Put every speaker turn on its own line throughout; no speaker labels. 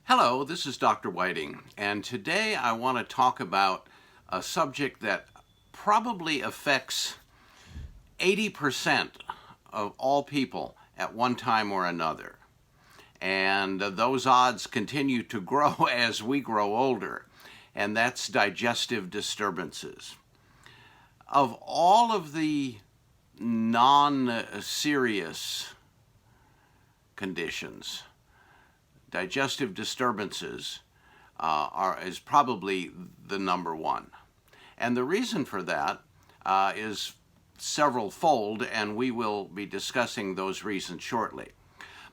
Hello, this is Dr. Whiting, and today I want to talk about a subject that probably affects 80% of all people at one time or another. And those odds continue to grow as we grow older, and that's digestive disturbances. Of all of the non-serious conditions, digestive disturbances is probably the number one. And the reason for that is several-fold, and we will be discussing those reasons shortly.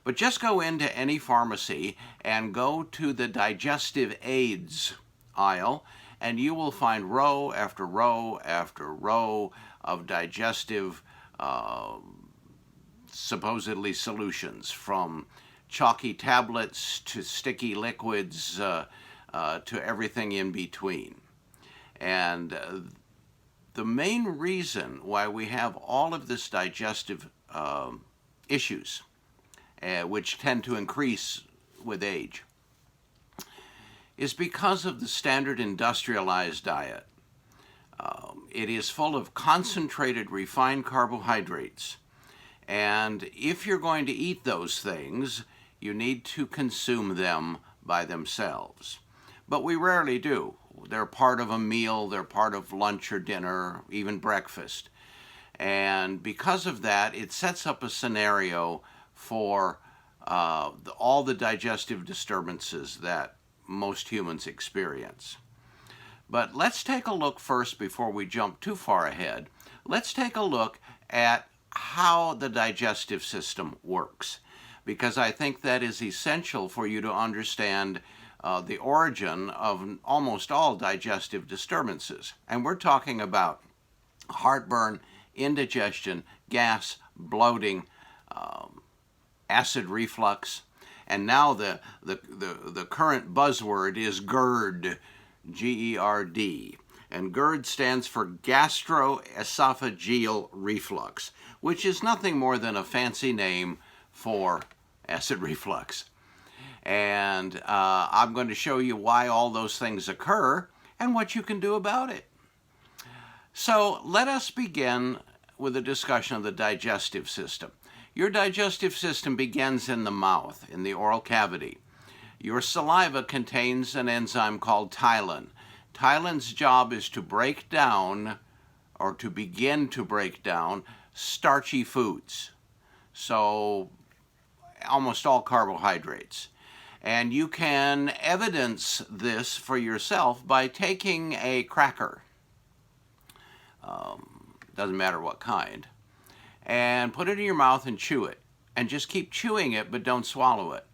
But just go into any pharmacy and go to the digestive aids aisle, and you will find row after row after row of digestive supposedly solutions, from chalky tablets to sticky liquids to everything in between. And the main reason why we have all of this digestive issues, which tend to increase with age, is because of the standard industrialized diet. It is full of concentrated refined carbohydrates. And if you're going to eat those things, you need to consume them by themselves. But we rarely do. They're part of a meal, they're part of lunch or dinner, even breakfast. And because of that, it sets up a scenario for all the digestive disturbances that most humans experience. But let's take a look first, before we jump too far ahead. Let's take a look at how the digestive system works, because I think that is essential for you to understand the origin of almost all digestive disturbances. And we're talking about heartburn, indigestion, gas, bloating, acid reflux, and now the current buzzword is GERD, G-E-R-D. And GERD stands for gastroesophageal reflux, which is nothing more than a fancy name for acid reflux. And I'm going to show you why all those things occur and what you can do about it. So let us begin with a discussion of the digestive system. Your digestive system begins in the mouth, in the oral cavity. Your saliva contains an enzyme called ptyalin. Ptyalin's job is to break down, or to begin to break down, starchy foods. So almost all carbohydrates. And you can evidence this for yourself by taking a cracker, doesn't matter what kind, and put it in your mouth and chew it. And just keep chewing it, but don't swallow it.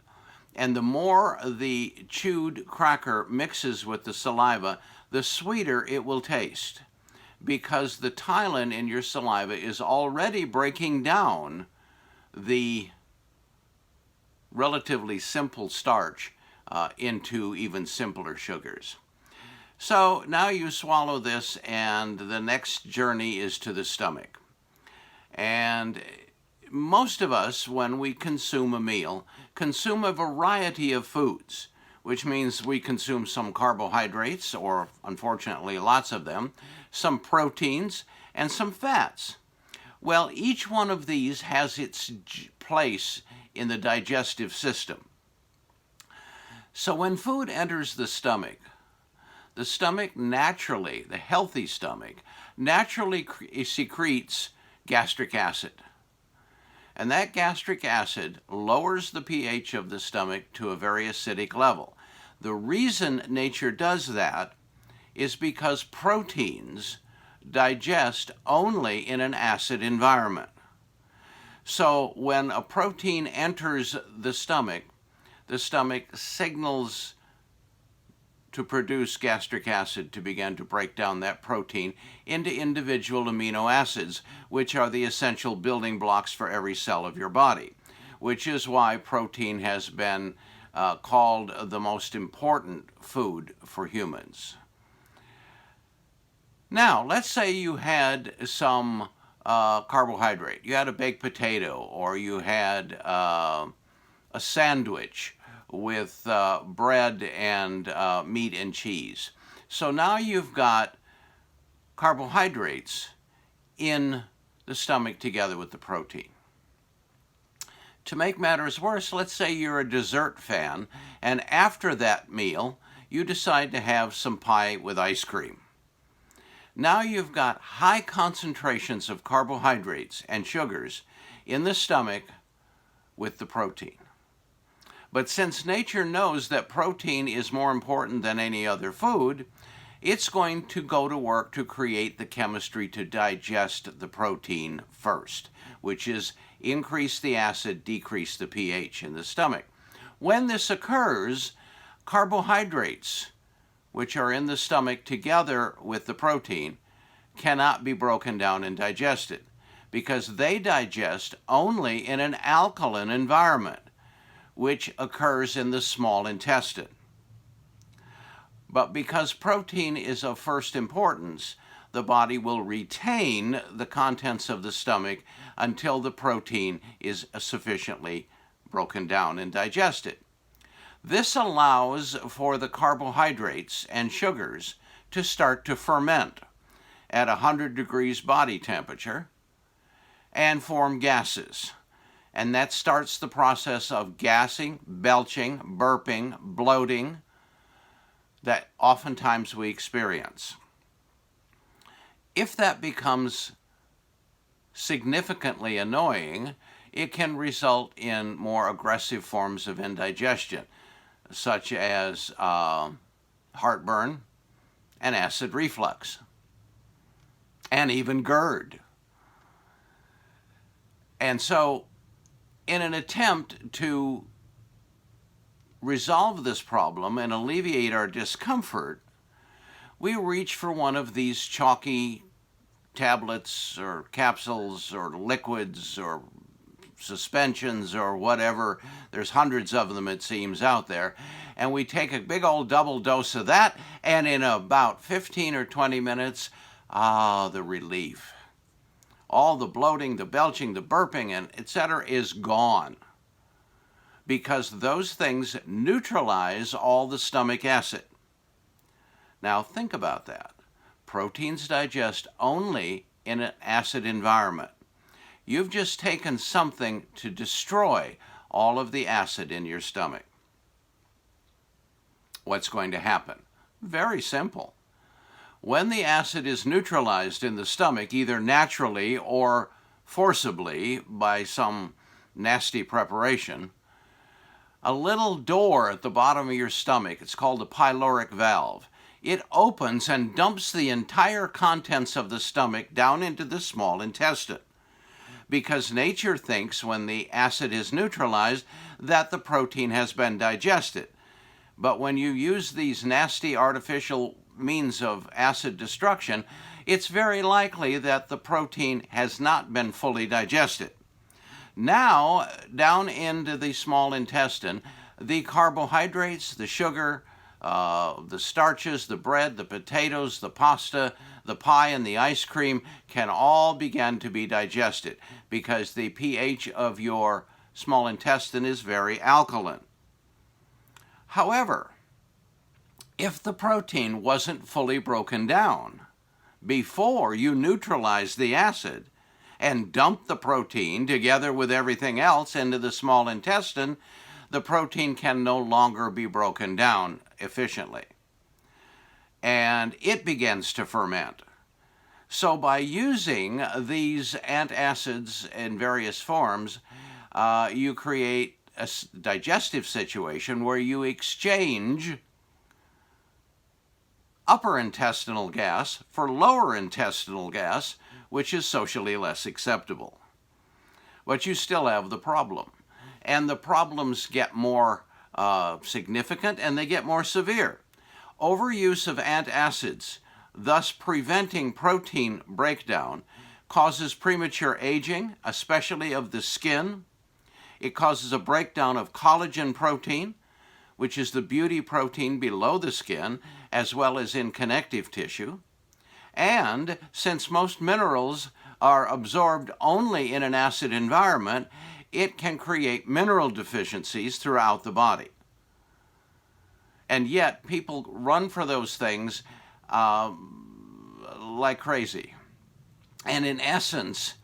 And the more the chewed cracker mixes with the saliva, the sweeter it will taste, because the ptyalin in your saliva is already breaking down the relatively simple starch into even simpler sugars. So now you swallow this, and the next journey is to the stomach. And most of us, when we consume a meal, consume a variety of foods, which means we consume some carbohydrates, or unfortunately lots of them, some proteins, and some fats. Well, each one of these has its place in the digestive system. So when food enters the stomach naturally, the healthy stomach, naturally secretes gastric acid. And that gastric acid lowers the pH of the stomach to a very acidic level. The reason nature does that is because proteins digest only in an acid environment. So when a protein enters the stomach signals to produce gastric acid to begin to break down that protein into individual amino acids, which are the essential building blocks for every cell of your body, which is why protein has been called the most important food for humans. Now, let's say you had some carbohydrate. You had a baked potato, or you had a sandwich, with bread and meat and cheese. So now you've got carbohydrates in the stomach together with the protein. To make matters worse, let's say you're a dessert fan, and after that meal, you decide to have some pie with ice cream. Now you've got high concentrations of carbohydrates and sugars in the stomach with the protein. But since nature knows that protein is more important than any other food, it's going to go to work to create the chemistry to digest the protein first, which is increase the acid, decrease the pH in the stomach. When this occurs, carbohydrates, which are in the stomach together with the protein, cannot be broken down and digested because they digest only in an alkaline environment, which occurs in the small intestine. But because protein is of first importance, the body will retain the contents of the stomach until the protein is sufficiently broken down and digested. This allows for the carbohydrates and sugars to start to ferment at 100 degrees body temperature and form gases. And that starts the process of gassing, belching, burping, bloating that oftentimes we experience. If that becomes significantly annoying, it can result in more aggressive forms of indigestion, such as heartburn and acid reflux, and even GERD. And so, in an attempt to resolve this problem and alleviate our discomfort, we reach for one of these chalky tablets or capsules or liquids or suspensions or whatever. There's hundreds of them, it seems, out there. And we take a big old double dose of that, and in about 15 or 20 minutes, the relief. All the bloating, the belching, the burping, and etc. is gone, because those things neutralize all the stomach acid. Now think about that. Proteins digest only in an acid environment. You've just taken something to destroy all of the acid in your stomach. What's going to happen? Very simple. When the acid is neutralized in the stomach, either naturally or forcibly by some nasty preparation, a little door at the bottom of your stomach, it's called the pyloric valve, it opens and dumps the entire contents of the stomach down into the small intestine. Because nature thinks when the acid is neutralized that the protein has been digested. But when you use these nasty artificial means of acid destruction, it's very likely that the protein has not been fully digested. Now, down into the small intestine, the carbohydrates, the sugar, the starches, the bread, the potatoes, the pasta, the pie, and the ice cream can all begin to be digested because the pH of your small intestine is very alkaline. However, if the protein wasn't fully broken down before you neutralized the acid and dumped the protein together with everything else into the small intestine, the protein can no longer be broken down efficiently, and it begins to ferment. So by using these antacids in various forms, you create a digestive situation where you exchange upper intestinal gas for lower intestinal gas, which is socially less acceptable. But you still have the problem. And the problems get more significant and they get more severe. Overuse of antacids, thus preventing protein breakdown, causes premature aging, especially of the skin. It causes a breakdown of collagen protein, which is the beauty protein below the skin, as well as in connective tissue. And since most minerals are absorbed only in an acid environment, it can create mineral deficiencies throughout the body. And yet people run for those things like crazy. And in essence,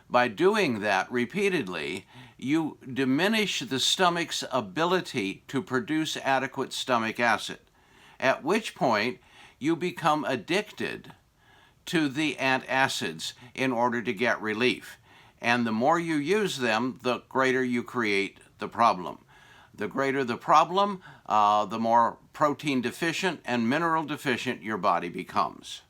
by doing that repeatedly, you diminish the stomach's ability to produce adequate stomach acid, at which point you become addicted to the antacids in order to get relief. And the more you use them, the greater you create the problem. The greater the problem, the more protein deficient and mineral deficient your body becomes.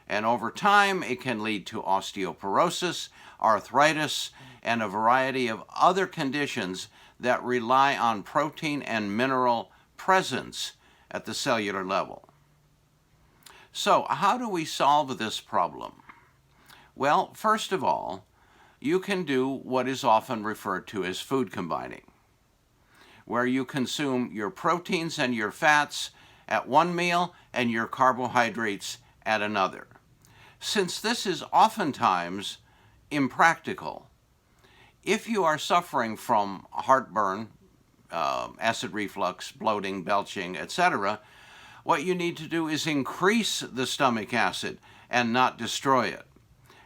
And over time, it can lead to osteoporosis, arthritis, and a variety of other conditions that rely on protein and mineral presence at the cellular level. So, how do we solve this problem? Well, first of all, you can do what is often referred to as food combining, where you consume your proteins and your fats at one meal and your carbohydrates at another. Since this is oftentimes impractical, if you are suffering from heartburn, acid reflux, bloating, belching, etc., what you need to do is increase the stomach acid and not destroy it.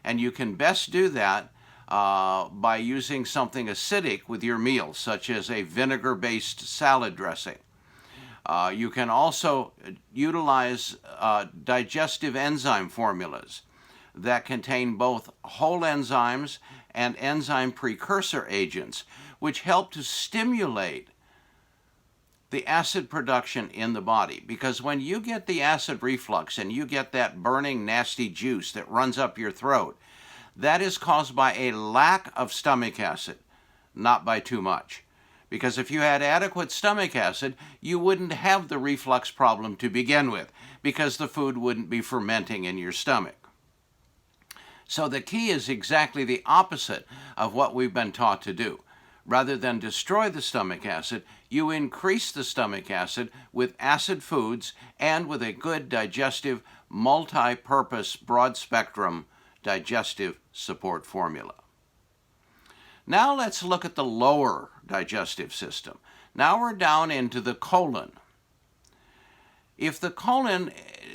And you can best do that by using something acidic with your meals, such as a vinegar-based salad dressing. You can also utilize digestive enzyme formulas that contain both whole enzymes and enzyme precursor agents, which help to stimulate the acid production in the body. Because when you get the acid reflux and you get that burning, nasty juice that runs up your throat, that is caused by a lack of stomach acid, not by too much. Because if you had adequate stomach acid, you wouldn't have the reflux problem to begin with, because the food wouldn't be fermenting in your stomach. So the key is exactly the opposite of what we've been taught to do. Rather than destroy the stomach acid, you increase the stomach acid with acid foods and with a good digestive, multi-purpose, broad-spectrum digestive support formula. Now let's look at the lower digestive system. Now we're down into the colon. If the colon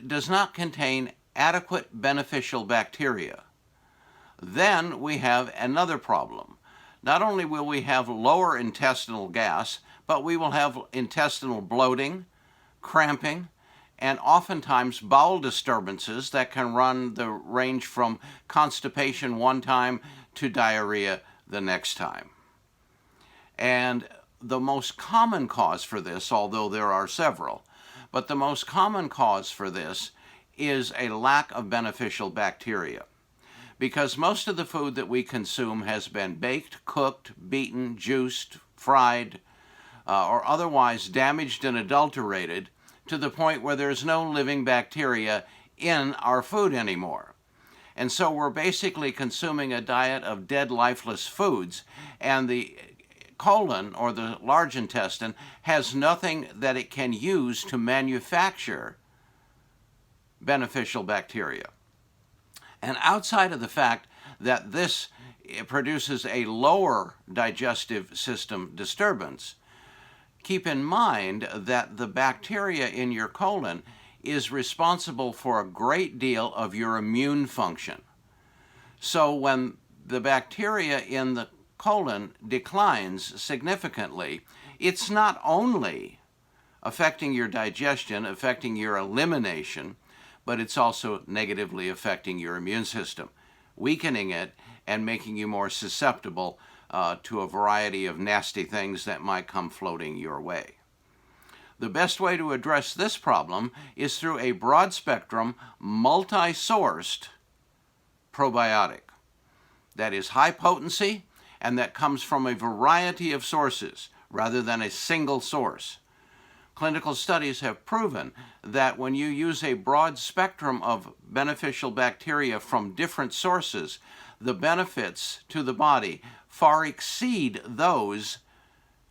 does not contain adequate beneficial bacteria, then we have another problem. Not only will we have lower intestinal gas, but we will have intestinal bloating, cramping, and oftentimes bowel disturbances that can run the range from constipation one time to diarrhea the next time. And the most common cause for this, although there are several, but the most common cause for this is a lack of beneficial bacteria. Because most of the food that we consume has been baked, cooked, beaten, juiced, fried, or otherwise damaged and adulterated to the point where there's no living bacteria in our food anymore. And so we're basically consuming a diet of dead, lifeless foods, and the colon, or the large intestine, has nothing that it can use to manufacture beneficial bacteria. And outside of the fact that this produces a lower digestive system disturbance, keep in mind that the bacteria in your colon is responsible for a great deal of your immune function. So when the bacteria in the colon declines significantly, it's not only affecting your digestion, affecting your elimination, but it's also negatively affecting your immune system, weakening it and making you more susceptible to a variety of nasty things that might come floating your way. The best way to address this problem is through a broad-spectrum, multi-sourced probiotic that is high potency and that comes from a variety of sources rather than a single source. Clinical studies have proven that when you use a broad spectrum of beneficial bacteria from different sources, the benefits to the body far exceed those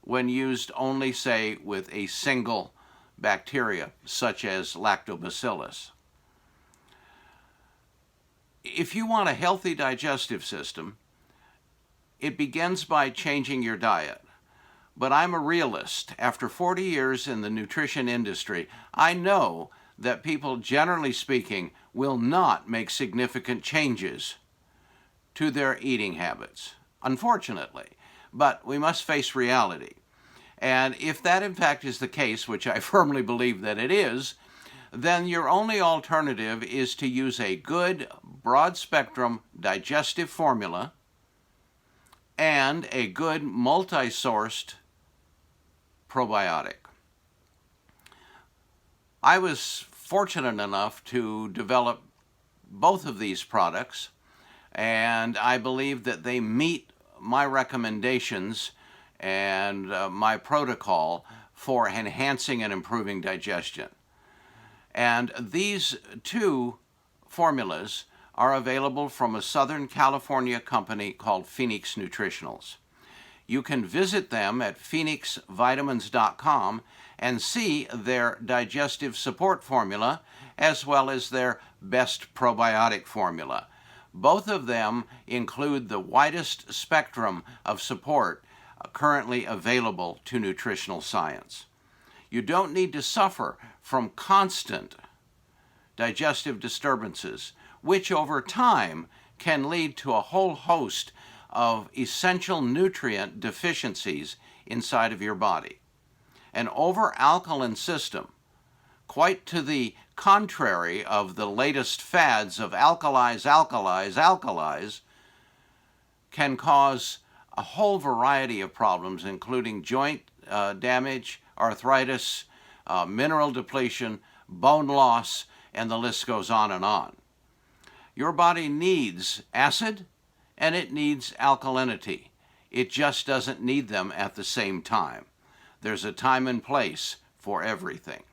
when used only, say, with a single bacteria, such as lactobacillus. If you want a healthy digestive system, it begins by changing your diet. but I'm a realist. After 40 years in the nutrition industry, I know that people, generally speaking, will not make significant changes to their eating habits, unfortunately. But we must face reality. And if that in fact is the case, which I firmly believe that it is, then your only alternative is to use a good broad-spectrum digestive formula and a good multi-sourced probiotic. I was fortunate enough to develop both of these products, and I believe that they meet my recommendations and my protocol for enhancing and improving digestion. And these two formulas are available from a Southern California company called Phoenix Nutritionals. You can visit them at phoenixvitamins.com and see their digestive support formula as well as their best probiotic formula. Both of them include the widest spectrum of support currently available to nutritional science. You don't need to suffer from constant digestive disturbances, which over time can lead to a whole host of essential nutrient deficiencies inside of your body. An over-alkaline system, quite to the contrary of the latest fads of alkalize, can cause a whole variety of problems, including joint damage, arthritis, mineral depletion, bone loss, and the list goes on and on. Your body needs acid and it needs alkalinity. It just doesn't need them at the same time. There's a time and place for everything.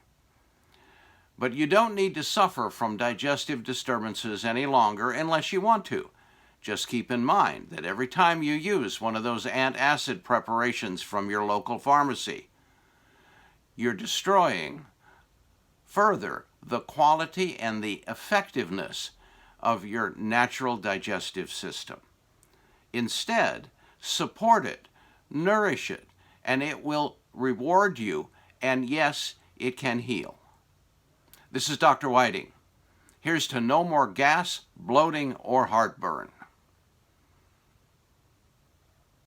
But you don't need to suffer from digestive disturbances any longer unless you want to. Just keep in mind that every time you use one of those antacid preparations from your local pharmacy, you're destroying further the quality and the effectiveness of your natural digestive system. Instead, support it, nourish it, and it will reward you, and yes, it can heal. This is Dr. Whiting. Here's to no more gas, bloating, or heartburn.